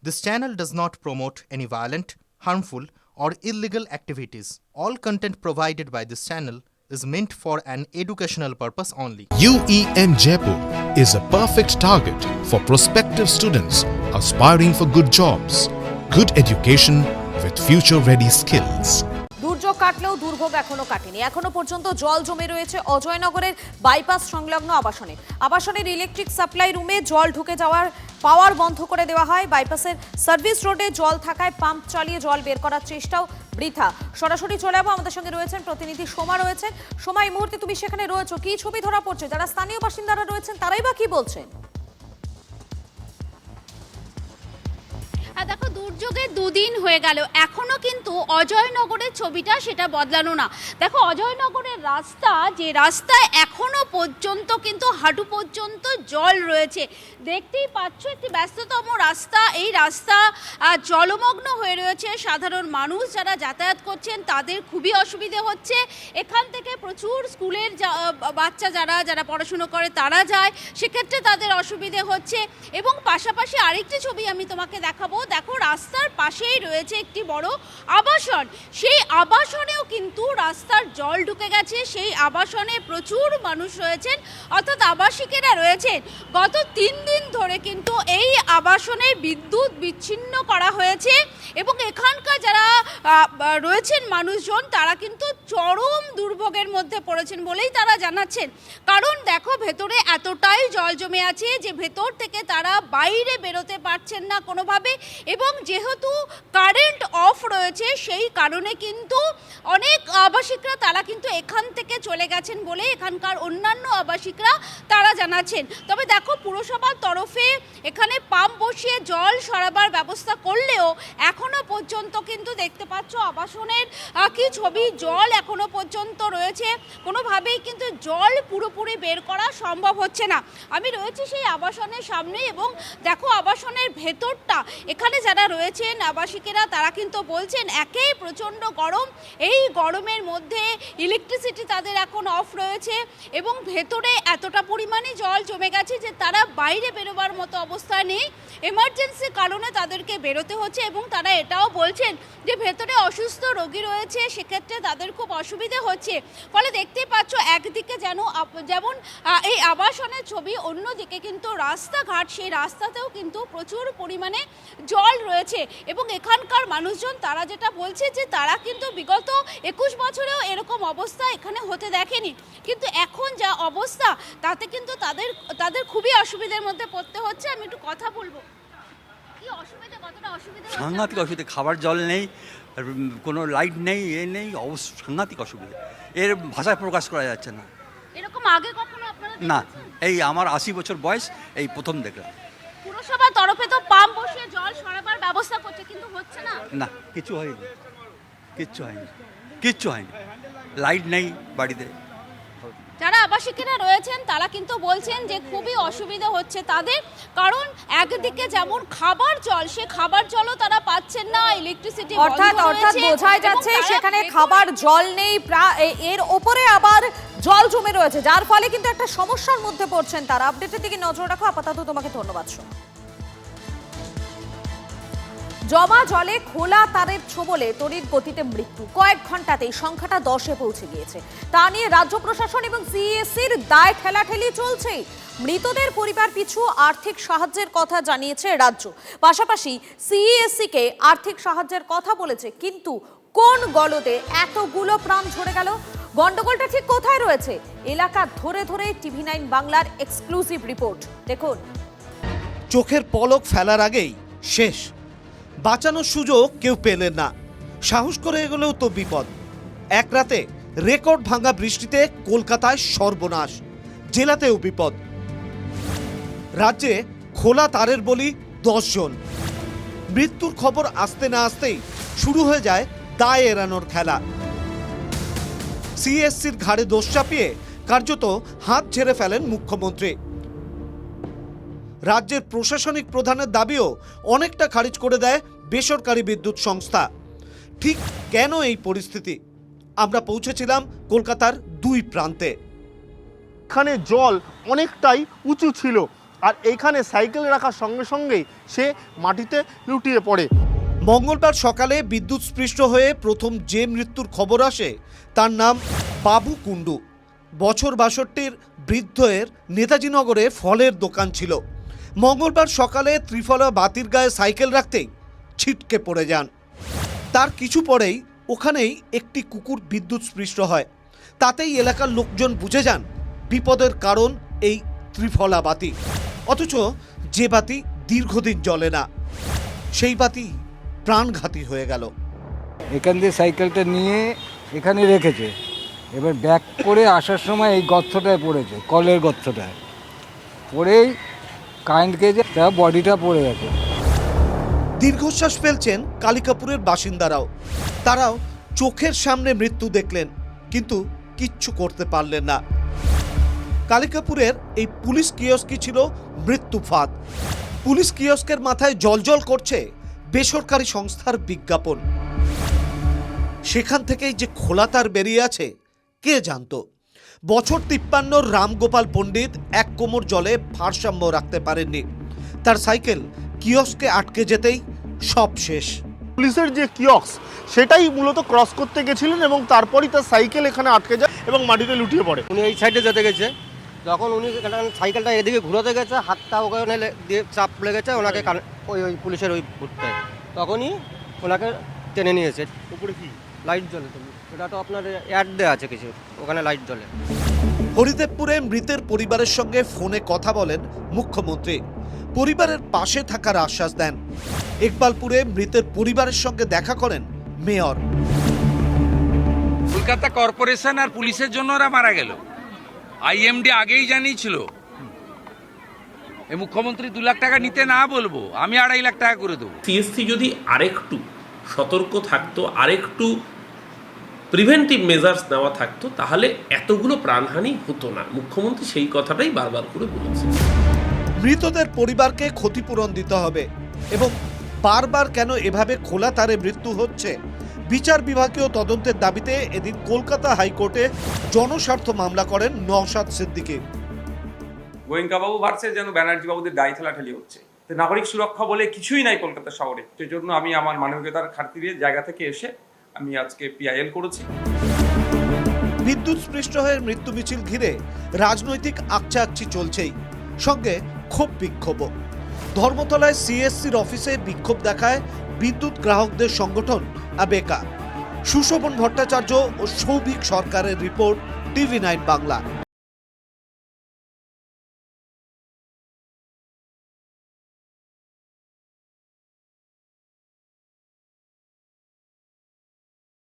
This channel does not promote any violent, harmful, or illegal activities. All content provided by this channel is meant for an educational purpose only. UEM Jaipur is a perfect target for prospective students aspiring for good jobs, good education with future-ready skills. দুর্যোগ কাটলেও দুর্ভোগ এখনো কাটেনি। এখনো পর্যন্ত জল জমে রয়েছে অজয়নগরের bypass সংলগ্ন আবাসনের ইলেকট্রিক সাপ্লাই রুমে জল ঢুকে যাওয়ার পাওয়ার বন্ধ করে দেওয়া হয়। বাইপাসের সার্ভিস রোডে জল থাকায় পাম্প চালিয়ে জল বের করার চেষ্টাও বৃথা। সরাসরি চলে যাবো, আমাদের সঙ্গে রয়েছেন প্রতিনিধি সোমা রয়েছেন। সোমা, এই মুহূর্তে তুমি সেখানে রয়েছো, কি ছবি ধরা পড়ছে? যারা স্থানীয় বাসিন্দারা রয়েছেন তারাই বা কি বলছেন? দেখো, দুর্যোগের দুদিন হয়ে গেল, এখনো কিন্তু অজয়নগরের ছবিটা সেটা বদলানো না। দেখো, অজয়নগরের রাস্তা, যে রাস্তায় এখনো পর্যন্ত কিন্তু হাঁটু পর্যন্ত জল রয়েছে। দেখতেই পাচ্ছ, একটি ব্যস্ততম রাস্তা। এই রাস্তা জলমগ্ন হয়ে রয়েছে। সাধারণ মানুষ যারা যাতায়াত করছেন তাদের খুবই অসুবিধে হচ্ছে। এখান থেকে প্রচুর স্কুলের বাচ্চা যারা পড়াশুনো করে তারা যায়, সেক্ষেত্রে তাদের অসুবিধে হচ্ছে। এবং পাশাপাশি আরেকটি ছবি আমি তোমাকে দেখাবো। দেখো, রাস্তার পাশেই রয়েছে একটি বড় আবাসন। সেই আবাসনেও কিন্তু রাস্তার জল ঢুকে গেছে। সেই আবাসনে প্রচুর মানুষ রয়েছেন, অর্থাৎ আবাসিকেরা রয়েছেন। গত 3 দিন ধরে কিন্তু এই আবাসনে বিদ্যুৎ বিচ্ছিন্ন করা হয়েছে এবং এখানকার যারা রয়েছেন মানুষজন তারা কিন্তু চরম দুর্ভোগের মধ্যে পড়েছেন বলেই তারা জানাচ্ছেন। কারণ দেখো, ভেতরে এতটাই জল জমে আছে যে ভেতর থেকে তারা বাইরে বেরোতে পারছেন না কোনোভাবে। এবং যেহেতু কারেন্ট অফ রয়েছে, সেই কারণে কিন্তু অনেক আবাসিকরা তারা কিন্তু এখান থেকে চলে গেছেন বলে এখানকার অন্যান্য আবাসিকরা তারা জানাচ্ছেন। তবে দেখো, পুরসভার তরফে এখানে পাম্প বসিয়ে জল সরাবার ব্যবস্থা করলেও এখনো পর্যন্ত কিন্তু দেখতে পাচ্ছ আবাসনের কি ছবি, জল এখনো পর্যন্ত রয়েছে। কোনোভাবেই কিন্তু জল পুরোপুরি বের করা সম্ভব হচ্ছে না। আমি রয়েছি সেই আবাসনের সামনে এবং দেখো, আবাসনের ভেতরটা, এখানে যারা রয়েছেন আবাসিকেরা তারা কিন্তু বলছেন একেই প্রচণ্ড গরম। এই গরমের মধ্যে ইলেকট্রিসিটি তাদের এখন অফ রয়েছে এবং ভেতরে এতটা পরিমাণে জল জমে গেছে যে তারা বাইরে বেরোবার মতো অবস্থা নেই। এমার্জেন্সি কারণে তাদেরকে বেরোতে হচ্ছে এবং তারা এটাও বলছেন যে ভেতরে অসুস্থ রোগী রয়েছে, সেক্ষেত্রে তাদের খুব অসুবিধে হচ্ছে। ফলে দেখতেই পাচ্ছ, একদিকে যেমন এই আবাসনের ছবি, অন্যদিকে কিন্তু রাস্তাঘাট, সেই রাস্তাতেও কিন্তু প্রচুর পরিমাণে জল রয়েছে। এবং এখানকার মানুষজন তারা যেটা বলছে যে তারা কিন্তু বিগত 21 বছরেও এরকম অবস্থা এখানে হতে দেখেনি, কিন্তু এখন যা অবস্থা তাতে কিন্তু তাদের খুবই অসুবিধার মধ্যে পড়তে হচ্ছে। আমি একটু কথা বলবো। কি অসুবিধা, কতটা অসুবিধা? সাংঘাতিক অসুবিধা। খাবার জল নেই, কোনো লাইট নেই, নেই, সাংঘাতিক অসুবিধা। এর ভাষায় প্রকাশ করা যাচ্ছে না। এরকম আগে কখনো আপনারা না, দেখেছেন? এই আমার 80 বছর বয়স, এই প্রথম দেখলাম। পুরসভার তরফে তো পাম্প বসিয়ে জল সরাবার ব্যবস্থা করছে, কিন্তু হচ্ছে না। না, কিছু হয়নি, কিচ্ছু হয়নি। লাইট নেই বাড়িতে। যারা আবাসিকেরা রয়েছেন তারা কিন্তু বলছেন যে খুবই অসুবিধা হচ্ছে তাদের। কারণ একদিকে যেমন খাবার জল, সে খাবার জলও তারা পাচ্ছেন না, ইলেকট্রিসিটি অর্থাৎ বোঝাই যাচ্ছে সেখানে খাবার জল নেই, এর ওপরে আবার জল জমে রয়েছে, যার ফলে কিন্তু একটা সমস্যার মধ্যে পড়ছেন তারা। আপডেটের দিকে নজর রাখো। আপাতত তোমাকে ধন্যবাদ। জমা জলে খোলা তারের ছোবলে তড়িৎ গতিতে মৃত্যু, কয়েক ঘন্টাতেই সংখ্যাটা 10-এ পৌঁছে গিয়েছে। তা নিয়ে রাজ্য প্রশাসন এবং সিইএসসির দায় ঠেলাঠেলি চলছে। মৃতদের পরিবার পিছু আর্থিক সাহায্যের কথা জানিয়েছে রাজ্য, পাশাপাশি সিইএসসিকে আর্থিক সাহায্যের কথা বলেছে। কিন্তু কোন গলদে এতগুলো প্রাণ ঝরে গেল? গন্ডগোলটা ঠিক কোথায় রয়েছে? এলাকা ধরে ধরে TV9 বাংলার এক্সক্লুসিভ রিপোর্ট দেখুন। চোখের পলক ফেলার আগেই শেষ। বাঁচানোর সুযোগ কেউ পেলেন না, সাহস করে এগোলেও তো বিপদ। এক রাতে রেকর্ড ভাঙা বৃষ্টিতে কলকাতায় সর্বনাশ, জেলাতেও বিপদ। রাজ্যে খোলা তারের বলি 10 জন। মৃত্যুর খবর আসতে না আসতেই শুরু হয়ে যায় দায় এড়ানোর খেলা। সিএসসির ঘাড়ে দোষ চাপিয়ে কার্যত হাত ঝেড়ে ফেলেন মুখ্যমন্ত্রী। রাজ্যের প্রশাসনিক প্রধানের দাবিও অনেকটা খারিজ করে দেয় বেসরকারি বিদ্যুৎ সংস্থা। ঠিক কেন এই পরিস্থিতি? আমরা পৌঁছেছিলাম কলকাতার 2 প্রান্তে। এখানে জল অনেকটাই উঁচু ছিল, আর এইখানে সাইকেল রাখার সঙ্গে সঙ্গেই সে মাটিতে লুটিয়ে পড়ে। মঙ্গলবার সকালে বিদ্যুৎস্পৃষ্ট হয়ে প্রথম যে মৃত্যুর খবর আসে তার নাম বাবু কুণ্ডু। বছর ৬২-র বৃদ্ধের নেতাজিনগরে ফলের দোকান ছিল। মঙ্গলবার সকালে ত্রিফলা বাতির গায়ে সাইকেল রাখতেই ছিটকে পড়ে যান। তার কিছু পরেই ওখানেই একটি কুকুর বিদ্যুৎস্পৃষ্ট হয়। তাতেই এলাকার লোকজন বুঝে যান বিপদের কারণ এই ত্রিফলা বাতি। অথচ যে বাতি দীর্ঘদিন জ্বলে না, সেই বাতি প্রাণঘাতী হয়ে গেল। এখান দিয়ে সাইকেলটা নিয়ে এখানে রেখেছে, এবার ব্যাক করে আসার সময় এই গর্তটায় পড়েছে, কলের গর্তটায় পড়েই কারেন্ট গেছে, তার বডিটা পড়ে গেছে। দীর্ঘশ্বাস ফেলছেন কালিকাপুরের বাসিন্দারাও। তারাও চোখের সামনে মৃত্যু দেখলেন, কিন্তু কিচ্ছু করতে পারলেন না। কালিকাপুরের এই পুলিশ কিয়স্কই ছিল মৃত্যু ফাঁদ। পুলিশ কিয়স্কের মাথায় জ্বলজ্বল করছে বেসরকারি সংস্থার বিজ্ঞাপন। সেখান থেকেই যে খোলা তার বেরিয়ে আছে কে জানতো। বছর ৫৩ রামগোপাল পণ্ডিত এক কোমর জলে ভারসাম্য রাখতে পারেননি। তার সাইকেল কিয়স্কে আটকে যেতেই সব শেষ। পুলিশের যে কিয়স্ক সেটাই মূলত ক্রস করতে গেছিলেন এবং তারপরই তার সাইকেল এখানে আটকে যায় এবং মাটিতে লুটিয়ে পড়ে। উনি এই সাইডে যেতে গেছে, যখন উনি সাইকেলটা এদিকে ঘুরাতে গেছে, হাতটা ওখানে দিয়ে চাপ লেগেছে ওনাকে, ওই পুলিশের ওই ভুটটায়, তখনই ওনাকে টেনে নিয়েছে। উপরে কি লাইট জ্বলে, তো এটা তো আপনার অ্যাড দেওয়া আছে কিছু, ওখানে লাইট জ্বলে। হরিদেবপুরে মৃতের পরিবারের সঙ্গে ফোনে কথা বলেন মুখ্যমন্ত্রী। পরিবারের পাশে থাকার আশ্বাস দেন। ইকবালপুরে মৃতের পরিবারের সঙ্গে দেখা করেন মেয়র। কলকাতা কর্পোরেশন আর পুলিশের জন্য ওরা মারা গেল। আইএমডি আগেই জানিয়েছিল এই মুখ্যমন্ত্রী 2 লাখ টাকা নিতে না বলবো, আমি 2.5 লাখ টাকা করে দেবো। সিএসসি যদি আরেকটু সতর্ক থাকতো, আরেকটু প্রিভেন্টিভ মেজার্স নেওয়া থাকতো, তাহলে এতগুলো প্রাণহানি হতো না। মুখ্যমন্ত্রী সেই কথাটাই বারবার করে বলেছেন। মৃতদের পরিবারকে ক্ষতিপূরণ দিতে হবে এবং বারবার কেন এভাবে খোলা তারে মৃত্যু হচ্ছে বিচার বিভাগীয় তদন্তের দাবিতে এদিন কলকাতা হাইকোর্টে জনস্বার্থ মামলা করেন নওশাদ সিদ্দিকী। গোয়েঙ্কাবাবু ভার্সেস যেন ব্যানার্জি বাবুদের দায় ঠেলাঠেলি হচ্ছে। নাগরিক সুরক্ষা বলে কিছুই নাই কলকাতা শহরে। সেজন্য আমি আমার মানবিকতার খাতিরে জায়গা থেকে এসে আমি আজকে পিআইএল করেছি। বিদ্যুৎস্পৃষ্ট হয়ে মৃত্যু মিছিল ঘিরে রাজনৈতিক আকচাকচি চলছেই, সঙ্গে ক্ষোভ বিক্ষোভ। ধর্মতলায় সিএসসির অফিসে বিক্ষোভ দেখায় বিদ্যুৎ গ্রাহকদের সংগঠন আবেকা। সুশোভন ভট্টাচার্য ও সৌভিক সরকারের রিপোর্ট, TV9 বাংলা।